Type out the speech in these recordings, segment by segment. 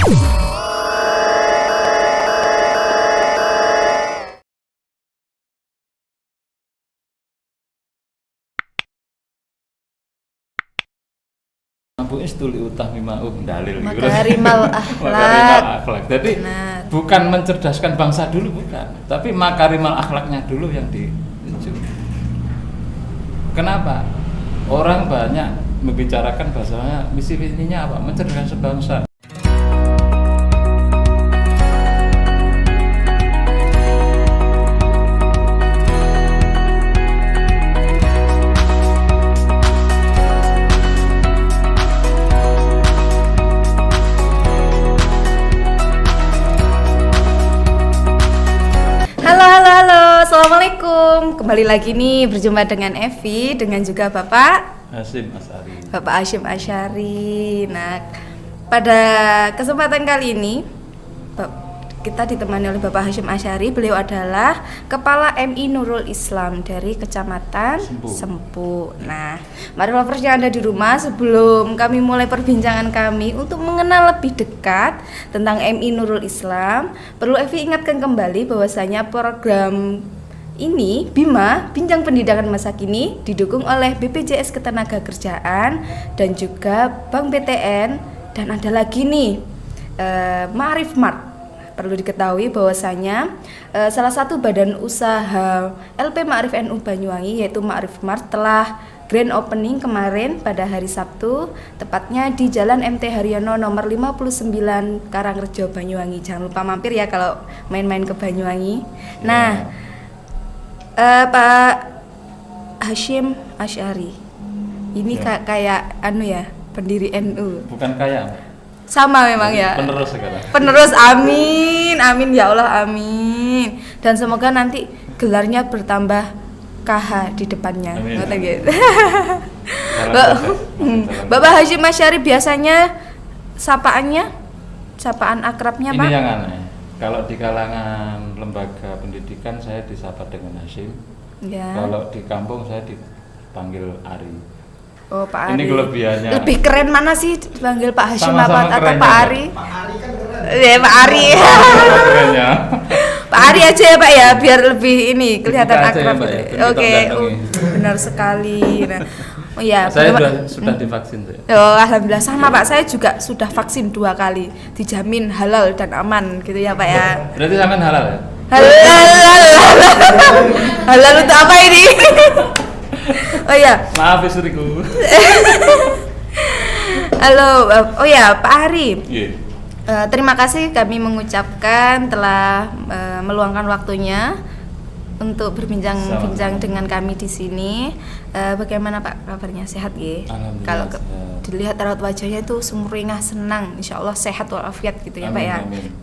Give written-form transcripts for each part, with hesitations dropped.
Bu istuli utami ma'um dalil Makarimal akhlak. Jadi benar. bukan mencerdaskan bangsa dulu, bukan, tapi makarimal akhlaknya dulu yang dituju. Kenapa? Orang banyak membicarakan bahasanya misi visinya apa? Mencerdaskan sebangsa. Assalamualaikum. Kembali lagi nih berjumpa dengan Evi, dengan juga Bapak Hasyim Asy'ari. Bapak Hasyim Asy'ari. Nah, pada kesempatan kali ini kita ditemani oleh Bapak Hasyim Asy'ari. Beliau adalah Kepala MI Nurul Islam dari Kecamatan Sempu. Nah, mari lovers yang ada di rumah, sebelum kami mulai perbincangan kami untuk mengenal lebih dekat tentang MI Nurul Islam, perlu Evi ingatkan kembali bahwasanya program ini Bima Bincang Pendidikan Masa Kini didukung oleh BPJS Ketenagakerjaan dan juga Bank BTN, dan ada lagi nih Ma'arif Mart. Perlu diketahui bahwasanya salah satu badan usaha LP Ma'arif NU Banyuwangi yaitu Ma'arif Mart telah grand opening kemarin pada hari Sabtu, tepatnya di Jalan MT Haryono nomor 59 Karangrejo Banyuwangi. Jangan lupa mampir ya kalau main-main ke Banyuwangi. Nah, Pak Hasyim Asy'ari ini kayak anu ya, pendiri NU. Bukan kayak sama memang ya. Penerus sekarang. Penerus, amin, amin ya Allah, amin. Dan semoga nanti gelarnya bertambah KH di depannya. Ngoten gitu. Bapak Hasyim Asy'ari biasanya sapaan akrabnya ini Pak? Ini yang aneh. Kalau di kalangan lembaga pendidikan saya disapa dengan Hasyim. Ya. Kalau di kampung saya dipanggil Ari. Oh, Pak Ari. Ini kelebihannya. Lebih keren mana sih dipanggil Pak Hasyim Sama-sama atau Pak Ari? Pak Ari kan keren. Ya, Pak Ari. Kerennya. Pak Ari aja ya Pak ya, biar lebih ini kelihatan Kita aja akrab. ya, Pak, ya. Oke, Kita benar sekali. Nah, oh ya, saya sudah divaksin saya. Oh, alhamdulillah sama Pak, saya juga sudah vaksin 2 kali, dijamin halal dan aman gitu ya Pak ya. Berarti sampean halal ya? Halal untuk apa ini? Oh ya. Maaf istriku. Halo, oh ya Pak Ari. Iya. Terima kasih kami mengucapkan telah meluangkan waktunya untuk berbincang-bincang dengan kami di sini. Bagaimana Pak kabarnya, sehat ya? Kalau dilihat raut wajahnya itu sumringah, senang, insya Allah sehat walafiat gitu ya Pak ya. Amin.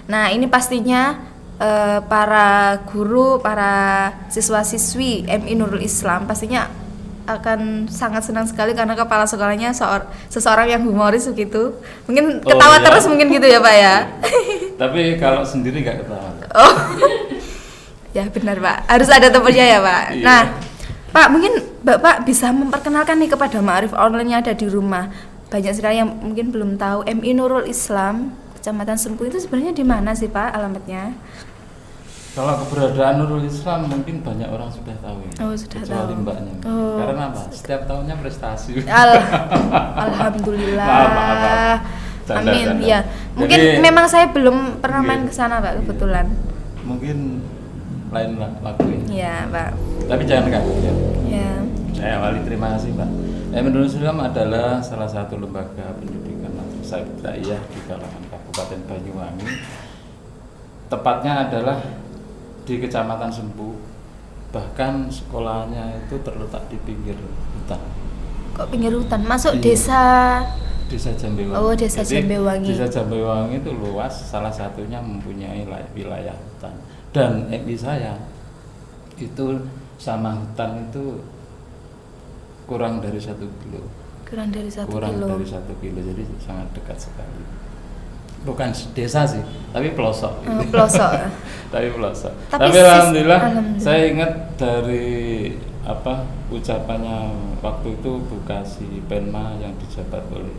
Nah ini pastinya para guru, para siswa-siswi MI Nurul Islam pastinya akan sangat senang sekali karena kepala sekolahnya seseorang yang humoris begitu. Mungkin ketawa terus mungkin gitu ya Pak ya. Tapi kalau sendiri nggak ketawa. Oh. Ya benar Pak, harus ada temannya ya Pak. Iya. Nah Pak, mungkin Bapak bisa memperkenalkan nih kepada Ma'arif online yang ada di rumah. Banyak sekali yang mungkin belum tahu MI Nurul Islam Kecamatan Sempu itu sebenarnya di mana sih Pak alamatnya? Kalau keberadaan Nurul Islam mungkin banyak orang sudah tahu ya. Oh, sudah kecuali tahu. Mbaknya. Oh. Karena apa? Setiap tahunnya prestasi. Alhamdulillah. Maaf. Canda, Amin. canda. Ya. Mungkin Jadi, memang saya belum pernah main iya. ke sana Pak kebetulan. Mungkin lain waktu ini. Iya Pak. Tapi jangan kaget ya. Ya. Saya awali terima kasih Pak. Nurul Islam adalah salah satu lembaga pendidikan madrasah ibtidaiyah di kalangan Kabupaten Banyuwangi. Tepatnya adalah di Kecamatan Sempu, bahkan sekolahnya itu terletak di pinggir hutan. Kok pinggir hutan? Masuk Iya. Desa Jambewangi. Oh, Desa Jadi, Jambewangi. Desa Jambewangi itu luas, salah satunya mempunyai wilayah hutan. Dan MI saya itu sama hutan itu kurang dari 1 kilo. Kurang dari 1 Kurang kilo. dari 1 kilo, jadi sangat dekat sekali. Bukan desa sih, tapi pelosok. Pelosok. Tapi pelosok. Tapi Tapi alhamdulillah, alhamdulillah. saya ingat dari ucapannya waktu itu Bu Kasih Penma yang dijabat oleh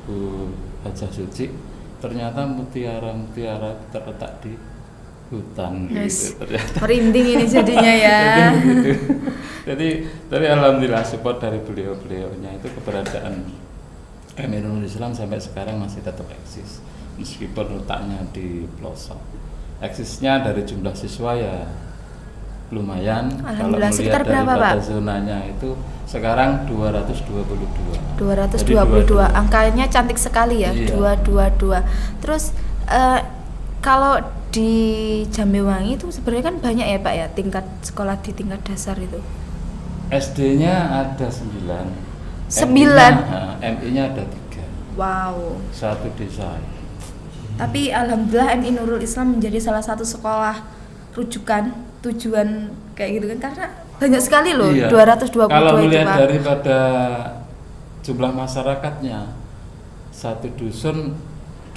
Bu gajah suci, ternyata mutiara-mutiara terletak di hutan Yes. gitu ternyata. Merinding ini jadinya ya. Gitu. Jadi tapi alhamdulillah support dari beliau-beliaunya itu keberadaan MI Nurul Islam sampai sekarang masih tetap eksis meskipun letaknya di pelosok. Eksisnya dari jumlah siswa ya lumayan. Kalau Alhamdulillah. Sekitar melihat berapa, daripada Pak? zonanya itu sekarang 222. 222. Angkanya cantik sekali ya. Iya. 222. Terus kalau di Jambewangi itu sebenarnya kan banyak ya Pak ya tingkat sekolah di tingkat dasar itu. SD-nya ada 9. 9? MI-nya ada 3. Wow. Satu desa. Tapi alhamdulillah MI Nurul Islam menjadi salah satu sekolah rujukan tujuan kayak gitu kan karena banyak sekali loh. Iya. 222 Kalau itu melihat Pak. daripada jumlah masyarakatnya, satu dusun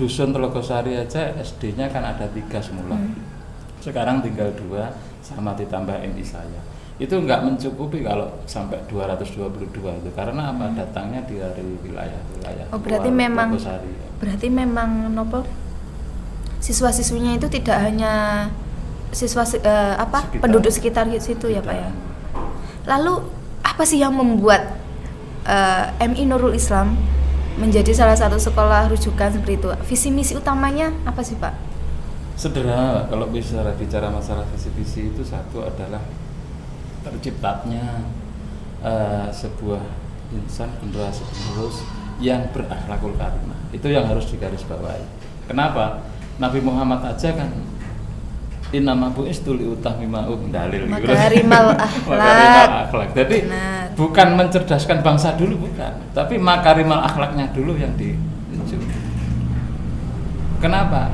Telogosari aja SD-nya kan ada 3 semula. Sekarang tinggal 2 sama ditambah MI saya. Itu nggak mencukupi kalau sampai 222 itu karena apa? Datangnya dari wilayah-wilayah. Oh, berarti luar memang Telogosari. berarti memang nopo siswa-siswinya itu tidak hanya siswa Sekitar. penduduk sekitar situ ya Pak ya. Lalu apa sih yang membuat MI Nurul Islam menjadi salah satu sekolah rujukan seperti itu? Visi misi utamanya apa sih Pak? Sederhana, kalau bicara masalah visi itu satu adalah terciptanya sebuah insan generasi penerus yang berakhlakul karimah. Itu yang harus digarisbawahi. Kenapa? Nabi Muhammad aja kan innama bu'istu liutammima dalil Makarimal akhlak. Jadi Benar. bukan mencerdaskan bangsa dulu, bukan, tapi makarimal akhlaknya dulu yang dituju. Kenapa?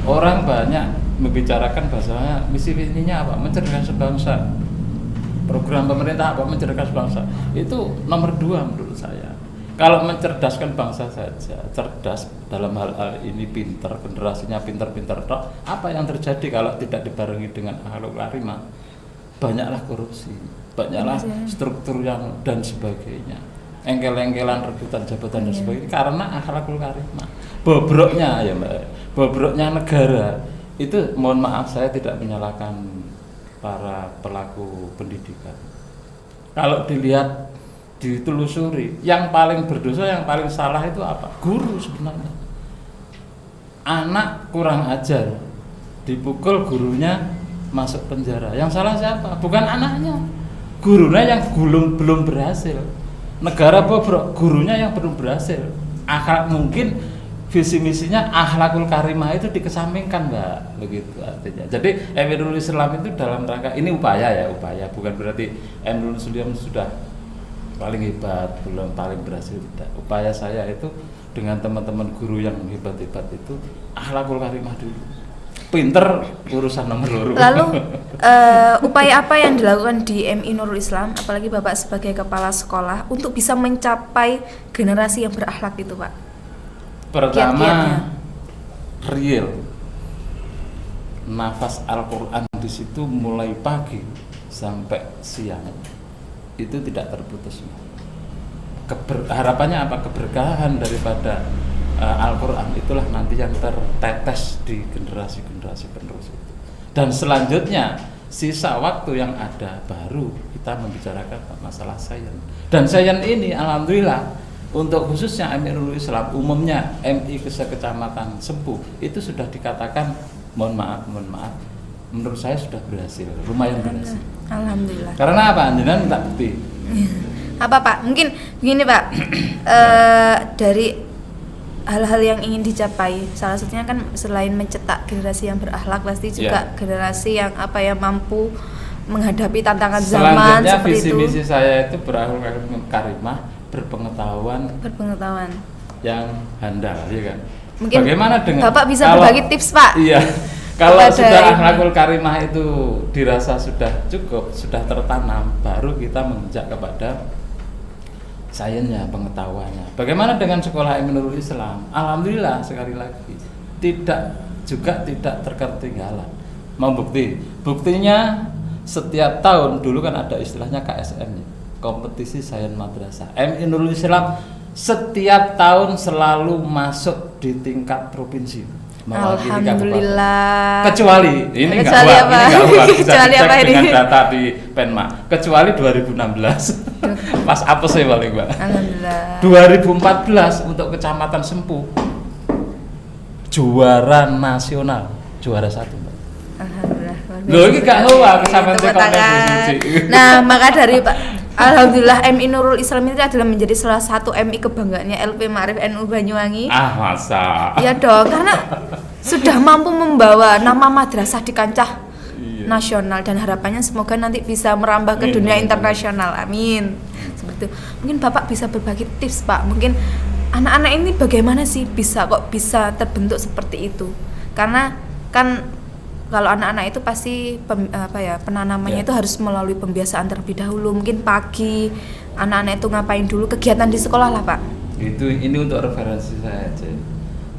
Orang banyak membicarakan bahasanya misi visinya apa? Mencerdaskan bangsa. Program pemerintah apa? Mencerdaskan bangsa. Itu nomor 2 menurut saya. Kalau mencerdaskan bangsa saja, cerdas dalam hal ini pintar, generasinya pintar-pintar tok, apa yang terjadi kalau tidak dibarengi dengan akhlakul karimah? Banyaklah korupsi, banyaklah struktur yang dan sebagainya. Engkel-engkelan rebutan jabatan dan sebagainya karena akhlakul karimah. Bobroknya ya Mbak, bobroknya negara. Itu mohon maaf saya tidak menyalahkan para pelaku pendidikan. Kalau dilihat ditelusuri, yang paling berdosa, yang paling salah itu apa? Guru sebenarnya. Anak kurang ajar, dipukul gurunya masuk penjara. Yang salah siapa? Bukan anaknya. Gurunya yang belum berhasil. Negara bobrok, gurunya yang belum berhasil. Akhlak mungkin visi misinya akhlakul karimah itu dikesampingkan Mbak, begitu artinya. Jadi MI Nurul Islam itu dalam rangka ini upaya, bukan berarti MI Nurul Islam sudah paling hebat, belum paling berhasil, tidak. Upaya saya itu dengan teman-teman guru yang hebat-hebat itu akhlakul karimah dulu. Pinter urusan nomor 2. Lalu upaya apa yang dilakukan di MI Nurul Islam, apalagi Bapak sebagai kepala sekolah untuk bisa mencapai generasi yang berakhlak itu Pak? Pertama, Kiat-kiatnya. real. Nafas Al-Qur'an di situ mulai pagi sampai siang. Itu tidak terputus. Harapannya apa? Keberkahan daripada Al-Quran itulah nanti yang tertetes di generasi-generasi penerus itu. Dan selanjutnya sisa waktu yang ada baru kita membicarakan masalah sains. Dan sains ini alhamdulillah untuk khususnya MI Nurul Islam, umumnya MI kecamatan Sempu itu sudah dikatakan mohon maaf menurut saya sudah berhasil, lumayan berhasil. Alhamdulillah. Karena apa? Anjuran minta bukti. Apa Pak? Mungkin begini Pak, dari hal-hal yang ingin dicapai, salah satunya kan selain mencetak generasi yang berakhlak, pasti juga generasi yang mampu menghadapi tantangan zaman Selanjutnya seperti visi itu. misi saya itu berakhlak karimah, berpengetahuan yang handal, ya kan? Mungkin bagaimana dengan Bapak bisa berbagi tips Pak? Iya. Kalau Kepada sudah ini. akhlakul karimah itu dirasa sudah cukup, sudah tertanam, baru kita menginjak kepada sainsnya, pengetahuannya. Bagaimana dengan sekolah MI Nurul Islam? Alhamdulillah sekali lagi tidak terketinggalan. Mau buktinya setiap tahun dulu kan ada istilahnya KSM, kompetisi sains madrasah. MI Nurul Islam setiap tahun selalu masuk di tingkat provinsi. Mewakili kabupaten. Alhamdulillah. Kecuali ini enggak Kecuali hoax, apa? ini enggak hoax, bisa Kecuali dicek apa ini? dengan data di Penma. Kecuali 2016. Pas apa sih paling, Mbak? Alhamdulillah. 2014 untuk Kecamatan Sempu juara nasional, juara 1, Mbak. Alhamdulillah. luar biasa Loh, ini gak sekali. hoax, sampean Tepuk cek online tangan. Bu Suci. Nah, maka dari Pak Alhamdulillah MI Nurul Islam itu adalah menjadi salah satu MI kebanggaannya LP Ma'arif NU Banyuwangi. Masa. Iya dong, karena sudah mampu membawa nama madrasah di kancah Iya. nasional dan harapannya semoga nanti bisa merambah ke Amin, dunia amin, internasional. Amin. Seperti itu. Mungkin Bapak bisa berbagi tips, Pak. Mungkin anak-anak ini bagaimana sih bisa terbentuk seperti itu? Karena kan kalau anak-anak itu pasti penanamannya Ya. itu harus melalui pembiasaan terlebih dahulu. Mungkin pagi anak-anak itu ngapain dulu kegiatan di sekolah lah, Pak. Ini untuk referensi saya aja.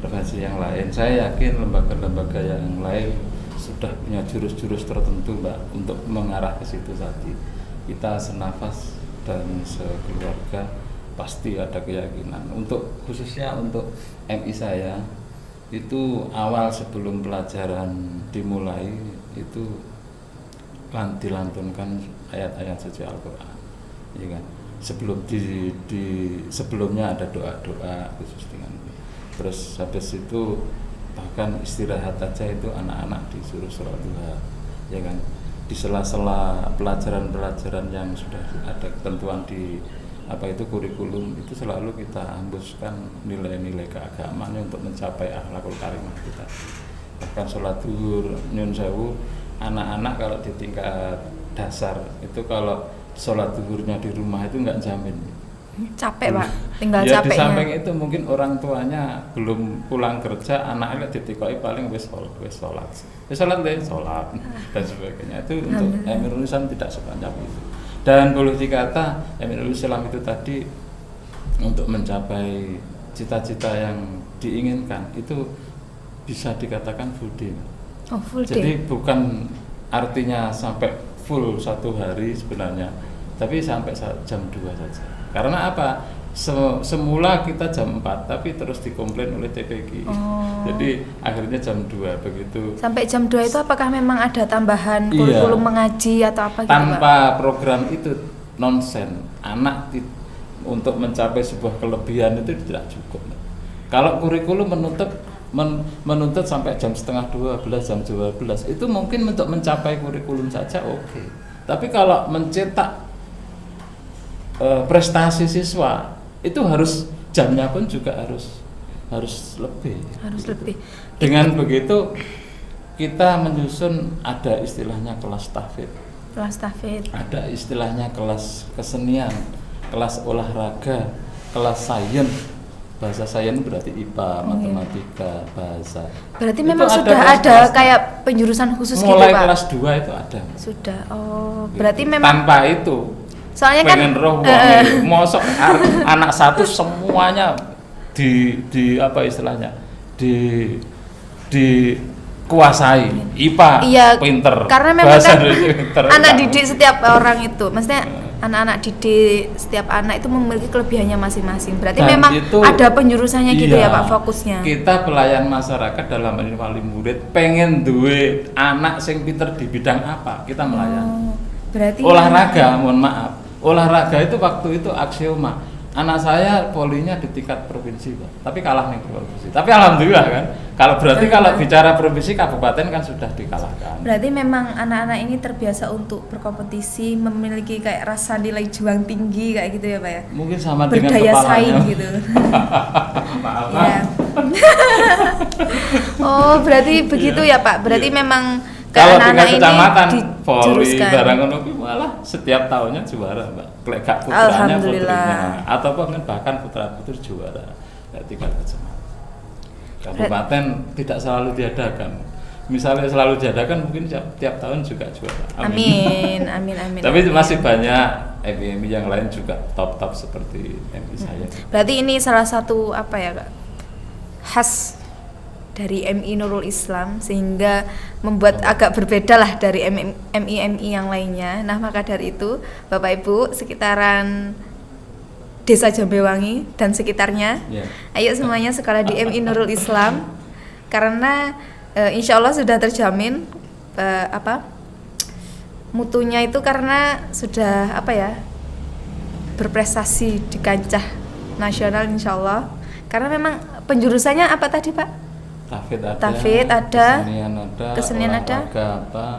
Referensi yang lain, saya yakin lembaga-lembaga yang lain sudah punya jurus-jurus tertentu, Mbak, untuk mengarah ke situ tadi. Kita senafas dan sekeluarga pasti ada keyakinan. Untuk khususnya untuk MI saya itu awal sebelum pelajaran dimulai itu dilantunkan ayat-ayat suci Al-Qur'an, ya kan? Sebelumnya ada doa-doa khusus dengan ini. Terus habis itu bahkan istirahat aja itu anak-anak disuruh sholat duha, ya kan? Di sela-sela pelajaran-pelajaran yang sudah ada ketentuan di kurikulum itu selalu kita hembuskan nilai-nilai keagamaan untuk mencapai akhlakul karimah kita. Bahkan sholat zuhur nyun sewu, anak-anak kalau di tingkat dasar itu kalau sholat zuhurnya di rumah itu nggak jamin. Capek, Pak. Tinggal Ya di capeknya. samping itu mungkin orang tuanya belum pulang kerja, anaknya ditikoi paling wis sholat dan sebagainya. Itu untuk Emirul Islam tidak sebanyak itu. Dan boleh dikata Emirul Islam itu tadi untuk mencapai cita-cita yang diinginkan itu bisa dikatakan full day. Oh, full day. Jadi bukan artinya sampai full 1 hari sebenarnya, tapi sampai jam 2 saja. Karena apa? Semula kita jam 4 tapi terus dikomplain oleh TPG. Jadi akhirnya jam 2 begitu. Sampai jam 2 itu apakah memang ada tambahan Iya. kurikulum mengaji atau apa gitu, Pak? Tanpa program itu nonsen. Anak untuk mencapai sebuah kelebihan itu tidak cukup. Kalau kurikulum menuntut sampai jam setengah 12, jam 12 itu mungkin untuk mencapai kurikulum saja oke. Tapi kalau mencetak prestasi siswa itu harus jamnya pun juga harus lebih. Harus lebih. Dengan begitu kita menyusun ada istilahnya kelas tahfidz. Kelas tahfidz. Ada istilahnya kelas kesenian, kelas olahraga, kelas sains. Bahasa sains berarti IPA, matematika, bahasa. Berarti Itu memang ada sudah kelas-kelas. ada kayak penjurusan khusus Mulai gitu, Pak? kelas 2 itu ada. Sudah. Oh, Gitu. berarti memang Tanpa itu soalnya kan pengen roh mosok anak satu semuanya di apa istilahnya dikuasai IPA iya, pinter karena memang bahasa kan Indonesia pinter. anak didik setiap orang itu, maksudnya anak-anak didik setiap anak itu memiliki kelebihannya masing-masing. Berarti Dan memang itu, ada penjurusannya gitu iya, ya, Pak, fokusnya. Kita pelayan masyarakat dalam ini wali murid pengen duwe anak sing pinter di bidang apa, kita melayani. Berarti Olahraga, mohon maaf. Olahraga itu waktu itu aksioma. Anak saya polinya di tingkat provinsi, Pak. Tapi kalah nih provinsi. Tapi alhamdulillah kan. Kalau bicara provinsi, kabupaten kan sudah dikalahkan. Berarti memang anak-anak ini terbiasa untuk berkompetisi, memiliki kayak rasa nilai juang tinggi kayak gitu ya, Pak ya. Mungkin sama dengan Berdaya kepalanya. saing gitu. Maaf. Iya. Oh, berarti begitu ya, Pak. Berarti Iya. memang ke Kalau anak-anak tingkat ini kecamatan, voli, dijuruskan. barang ngono kuwi malah setiap tahunnya juara, Mbak. Lek gak putranya Alhamdulillah. putrinya, ataupun bahkan putra-putri juara tingkat kecamatan. Kabupaten tidak selalu diadakan. Misalnya selalu diadakan mungkin tiap tahun juga juara. Amin, amin, amin. Tapi amin. masih banyak MI yang lain juga top-top seperti MI saya. Berarti ini salah satu apa ya, Kak? Khas dari MI Nurul Islam sehingga membuat agak berbeda lah dari MI yang lainnya. Nah, maka dari itu Bapak Ibu sekitaran Desa Jambewangi dan sekitarnya. Ya. Ayo semuanya sekolah di MI Nurul Islam karena insya Allah sudah terjamin mutunya itu karena sudah berprestasi di kancah nasional insya Allah. Karena memang penjurusannya apa tadi Pak? Tafid ada, kesenian ada,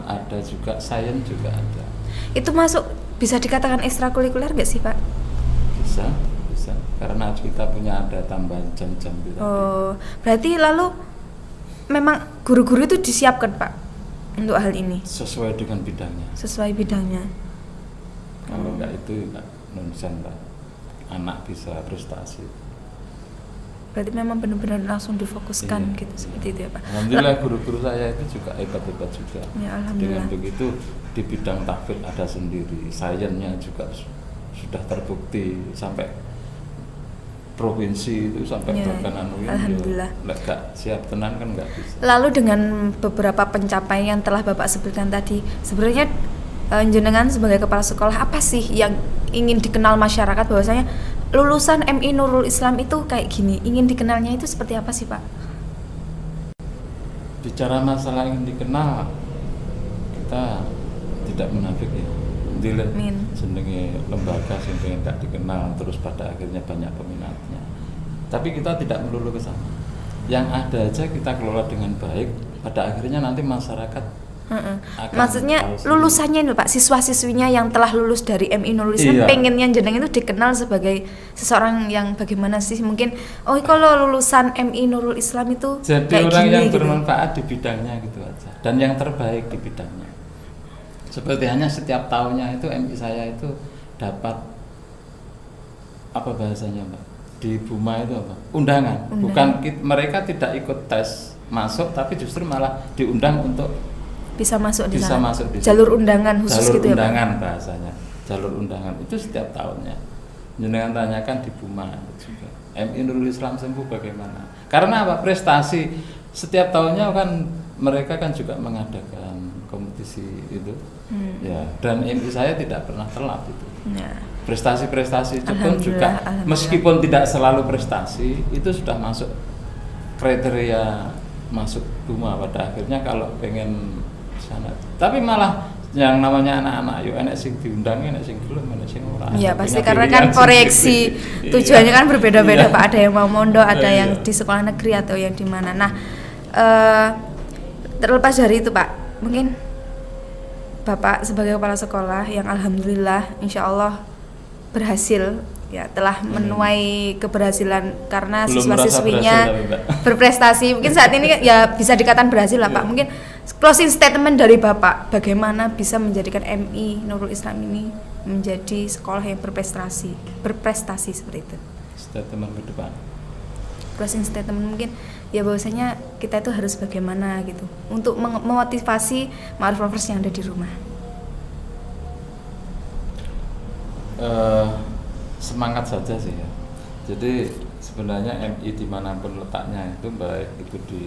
ada juga sains juga ada. Itu masuk bisa dikatakan ekstrakurikuler nggak sih Pak? Bisa karena kita punya ada tambahan jam-jam gitu. Oh, berarti lalu memang guru-guru itu disiapkan Pak untuk hal ini sesuai dengan bidangnya. Kalau enggak itu enggak nonsen Pak. Anak bisa prestasi. Berarti memang benar-benar langsung difokuskan gitu seperti itu ya Pak. Alhamdulillah guru-guru saya itu juga hebat-hebat juga. Ya, alhamdulillah. Dengan begitu di bidang tahfidz ada sendiri, sainsnya juga sudah terbukti sampai provinsi itu sampai bahkan alhamdulillah. Enggak siap tenan kan enggak bisa. Lalu dengan beberapa pencapaian yang telah Bapak sebutkan tadi, sebenarnya jenengan sebagai kepala sekolah apa sih yang ingin dikenal masyarakat bahwasanya lulusan MI Nurul Islam itu kayak gini, ingin dikenalnya itu seperti apa sih Pak? Bicara masalah ingin dikenal, kita tidak munafik ya. Dilihat senengnya lembaga sing pengen gak dikenal terus pada akhirnya banyak peminatnya. Tapi kita tidak melulu ke sana. Yang ada aja kita kelola dengan baik, pada akhirnya nanti masyarakat maksudnya lulusannya ini Pak, siswa-siswinya yang telah lulus dari MI Nurul Islam pengennya jenengan itu dikenal sebagai seseorang yang bagaimana sih, mungkin kalau lulusan MI Nurul Islam itu jadi kayak orang gini, yang gitu. bermanfaat di bidangnya gitu aja dan yang terbaik di bidangnya. Seperti hanya setiap tahunnya itu MI saya itu dapat apa bahasanya Mbak? Di Buma itu apa? Undangan. Bukan mereka tidak ikut tes masuk tapi justru malah diundang untuk bisa masuk di sana. Masuk di jalur undangan khusus jalur gitu undangan ya Pak? Bahasanya. Jalur undangan itu setiap tahunnya. Jenengan tanyakan di Buma juga. MI Nurul Islam Sempu bagaimana? Karena apa? Prestasi setiap tahunnya kan mereka kan juga mengadakan kompetisi itu. Ya, dan MI saya tidak pernah telat itu. Ya. Prestasi-prestasi itu pun juga meskipun tidak selalu prestasi itu sudah masuk kriteria masuk Buma pada akhirnya kalau pengen sana. Tapi malah yang namanya anak-anak yo enek sing diundang, enek sing gelem, enek sing ora. Iya, pasti karena kan proyeksi tujuannya kan berbeda-beda Pak. Ada yang mau mondok, ada yang di sekolah negeri atau yang di mana. Nah, terlepas dari itu Pak, mungkin Bapak sebagai kepala sekolah yang alhamdulillah insya Allah berhasil ya, telah menuai keberhasilan karena siswa-siswinya berprestasi. Mungkin saat ini ya bisa dikatakan berhasil lah Pak. Mungkin closing statement dari Bapak, bagaimana bisa menjadikan MI Nurul Islam ini menjadi sekolah yang berprestasi seperti itu. Statement ke depan. Closing statement mungkin ya bahwasanya kita itu harus bagaimana gitu untuk memotivasi Ma'arif Lovers yang ada di rumah. Semangat saja sih ya. Jadi sebenarnya MI dimanapun letaknya itu baik itu di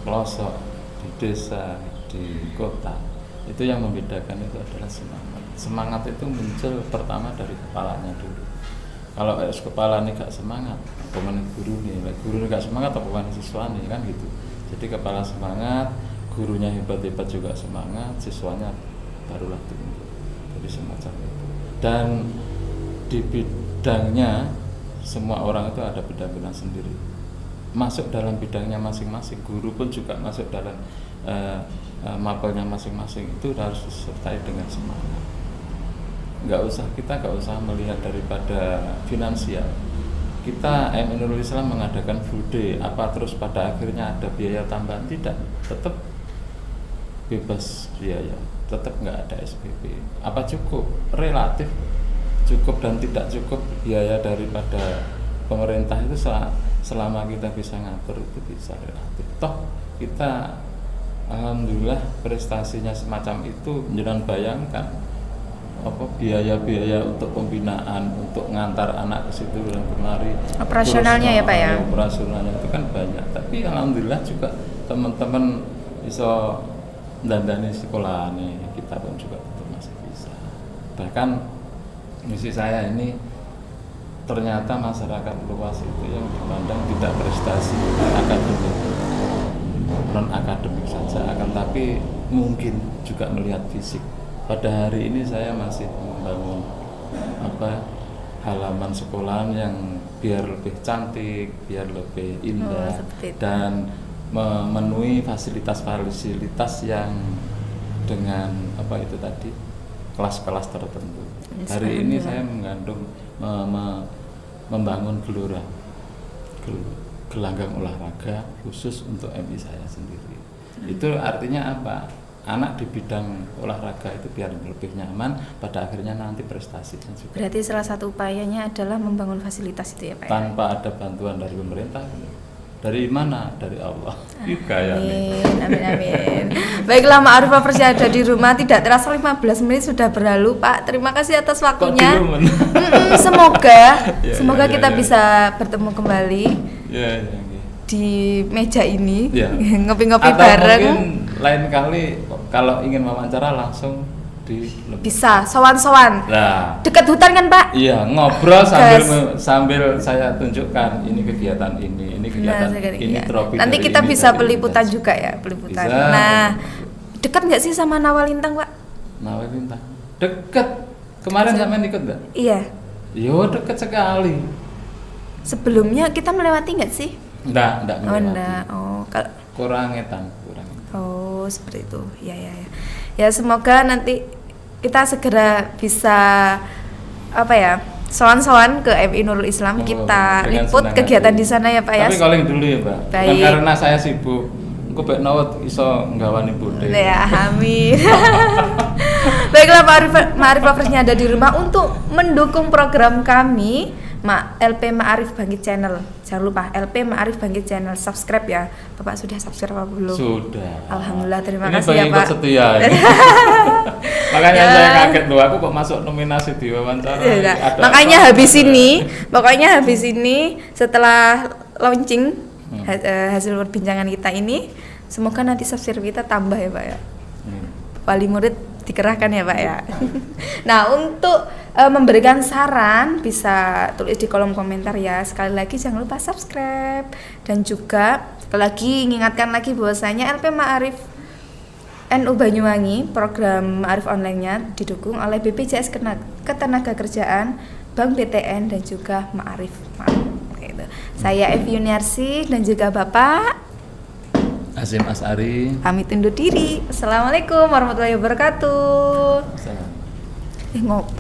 pelosok, di desa, di kota, itu yang membedakan itu adalah semangat. Semangat itu muncul pertama dari kepalanya dulu. Kalau kepala ini gak semangat, apa guru nih gak semangat, apa siswa nih kan gitu. Jadi kepala semangat, gurunya hebat-hebat juga semangat, siswanya barulah tumbuh. Jadi semacam itu. Dan di bidangnya semua orang itu ada bidang-bidang sendiri. Masuk dalam bidangnya masing-masing, guru pun juga masuk dalam mapelnya masing-masing, itu harus disertai dengan semangat. Kita nggak usah melihat daripada finansial. Kita MI Nurul Islam mengadakan full day, apa terus pada akhirnya ada biaya tambahan? Tidak, tetap bebas biaya, tetap nggak ada SPP. Apa cukup? Relatif cukup dan tidak cukup biaya daripada pemerintah itu selama kita bisa ngatur itu bisa relatif. Toh kita alhamdulillah prestasinya semacam itu, jangan bayangkan apa biaya-biaya untuk pembinaan, untuk ngantar anak ke situ dan kemari. Operasionalnya ya Pak ya? Operasionalnya itu kan banyak. Tapi alhamdulillah juga teman-teman bisa dandani sekolah nih, kita pun juga tetap masih bisa. Bahkan misi saya ini ternyata masyarakat luas itu yang dipandang tidak prestasi akademik, non akademik saja, akan tapi mungkin juga melihat fisik. Pada hari ini saya masih membangun halaman sekolahan yang biar lebih cantik, biar lebih indah, dan memenuhi fasilitas-fasilitas yang dengan itu tadi kelas-kelas tertentu. Hari ini saya mengandung membangun gelanggang olahraga khusus untuk MI saya sendiri. Itu artinya apa? Anak di bidang olahraga itu biar lebih nyaman, pada akhirnya nanti prestasinya juga. Berarti salah satu upayanya adalah membangun fasilitas itu ya Pak? Tanpa ada bantuan dari pemerintah. Dari mana? Dari Allah. Amin. Baiklah, Ma'arif lovers yang ada di rumah, tidak terasa 15 menit sudah berlalu Pak. Terima kasih atas waktunya. Semoga kita bisa bertemu kembali di meja ini, ngopi-ngopi bareng. Mungkin lain kali kalau ingin wawancara langsung bisa sowan-sowan. Nah, dekat hutan kan Pak? Iya, ngobrol sambil saya tunjukkan ini kegiatan ini kegiatan ini trofi. Nanti kita bisa peliputan juga ya, peliputan. Bisa. Nah, dekat nggak sih sama Nawalintang Pak? Nawalintang dekat. Kemarin sampean ikut nggak? Iya. Yo, dekat sekali. Sebelumnya kita melewati nggak sih? Enggak melewati. Kurang. Oh, seperti itu. Ya, semoga nanti kita segera bisa sowan-sowan ke MI Nurul Islam, kita liput kegiatan di sana ya Pak ya. Tapi calling dulu ya Pak. Bukan karena saya sibuk. Engko Pak Nawat iso nggawani bude. Ya, amin. Baiklah Ma'arif loversnya ada di rumah, untuk mendukung program kami LP Ma'arif Bangkit Channel. Jangan lupa LP Ma'arif Bangkit Channel, subscribe ya. Bapak sudah subscribe apa belum? Sudah. Alhamdulillah, terima kasih ya Pak. Setia. Makanya saya kaget loh, aku kok masuk nominasi di wawancara. Makanya habis ini setelah launching hasil perbincangan kita ini, semoga nanti subscribe kita tambah ya Pak ya. Wali murid dikerahkan ya Pak ya. Nah, untuk memberikan saran bisa tulis di kolom komentar ya. Sekali lagi jangan lupa subscribe, dan juga lagi mengingatkan lagi bahwasanya LP Ma'arif NU Banyuwangi, program Ma'arif online-nya didukung oleh BPJS Ketenagakerjaan, Bank BTN, dan juga Ma'arif. Gitu. Saya Evi Yuniarsi dan juga Bapak Hasyim Asy'ari pamit undur diri. Assalamualaikum warahmatullahi wabarakatuh. Assalamualaikum. Ngopi